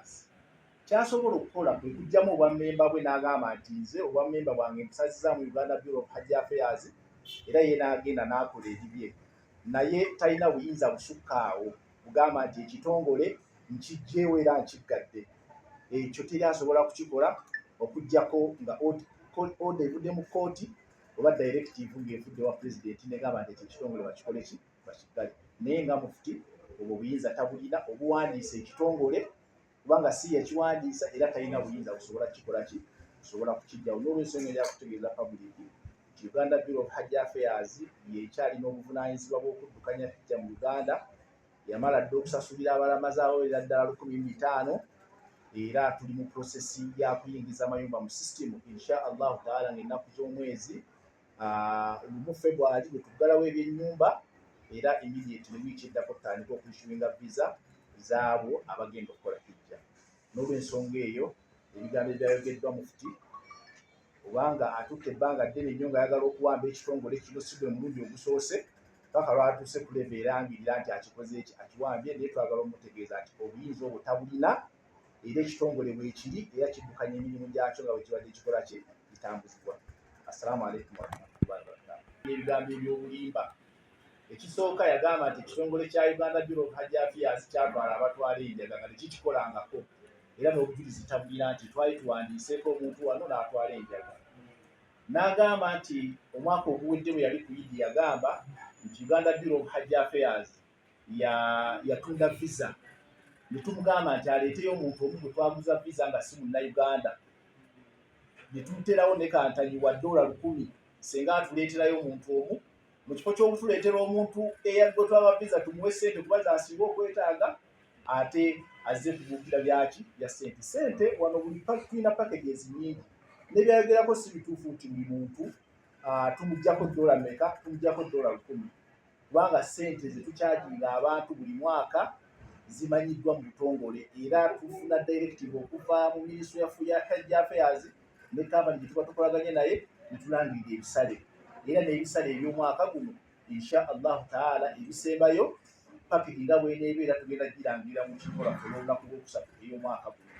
Affairs kyasobola okukola kwe kujjamu obwammemba bwe n'agamba nti nze obwammemba bwange mpusazizza mu Uganda Bureau of Hajj Affairs era ye n'agenda n'akola ebibye naye talina buyinza busukka awo bugamba nti ekitongole nkijjeewo era nkiggadde ekyo teri asobola kukikola okuggyako nga order evudde mu kkooti oba directive ng'evudde wa pulezidenti negamba nti ekyo ekitongole bakikole ki bakiggale naye nga mufuti obwo buyinza tabulina obuwandiisa ekitongole kubanga si yakiwandiisa era talina buyinza busobola kukikola ki kusobola kukijjawo n'olwensonga eryakutegeeza public nti Uganda Bureau of Hajj Affairs yekyalina obuvunaanyizibwa bw'okuddukanya hijja mu Uganda yamala dde okusasulira abalamazi abo era ddala 1,500 era tuli mu prosesi ya kuyingiza amayumba mu system insha allahu taala ng'ennaku z'omwezi mu February bwe tuggalawo ebyennyumba era immediate ne wiiki eddako tutandika okwishyuinga visa zaabo abagenda okukola hijja n'olwensonga eyo ebigambo ebyayogeddwa mufuti obanga atutte ebbanga ddene nnyo ng'ayagala okuwamba ekitongole kino si gwe mulundi ogusoose paka lwatuuse ku leva erangirira nti akikoze eki akiwambye naye twagala omutegeeza nti obuyinza obwo tabulina era ekitongole bwekiri era kiddukanya emirimu gyakyo nga bwe kibadde kikola ki bitambuzibwa. Assalamu alaikum warahmatullahi wabarakatuh. Ebigambo ebyobulimba ekisooka yagamba nti ekitongole kya Uganda Bureau of Hajj Affairs kyatwala abatwala enjaga nga tekikikolangako era n'obujulizi tabulina nti twali tuwandiiseeko omuntu wano n'atwala enjaga n'agamba nti omwaka oguwedde bwe yali ku Idi yagamba nti Uganda Bureau of Hajj Affairs yatunda visa ne tumugamba nti aleeteyo omuntu omu gwe twaguza visa nga si munnayuganda ne tumuterawo ne kantanyi wa $1,000 senga atuleeterayo omuntu omu mu kifo ky'obutuleetera omuntu eyagwe twaba visa tumuwe ssente kuba zansinga okwetaaga ate azze kubuukira byaki bya ssente wano buli tulina packages nnyingi nebyayogerako si bituufu nti buli muntu tumuggyako $1 meka tumuggyako $1,000 kubanga ssente ze tukyajinga abantu buli mwaka zimanyiddwa mu butongole era tufuna directive okuva mu Ministry of Hajj Affairs ne company gye tuba tukolaganye naye ne tulangirira ebisale era n'ebisale eby'omwaka guno insha allahu taala ebisembayo package nga bw'eneebeera tugenda girangirira mu kikola ku lw'olunaku lw'okusatu ey'omwaka guno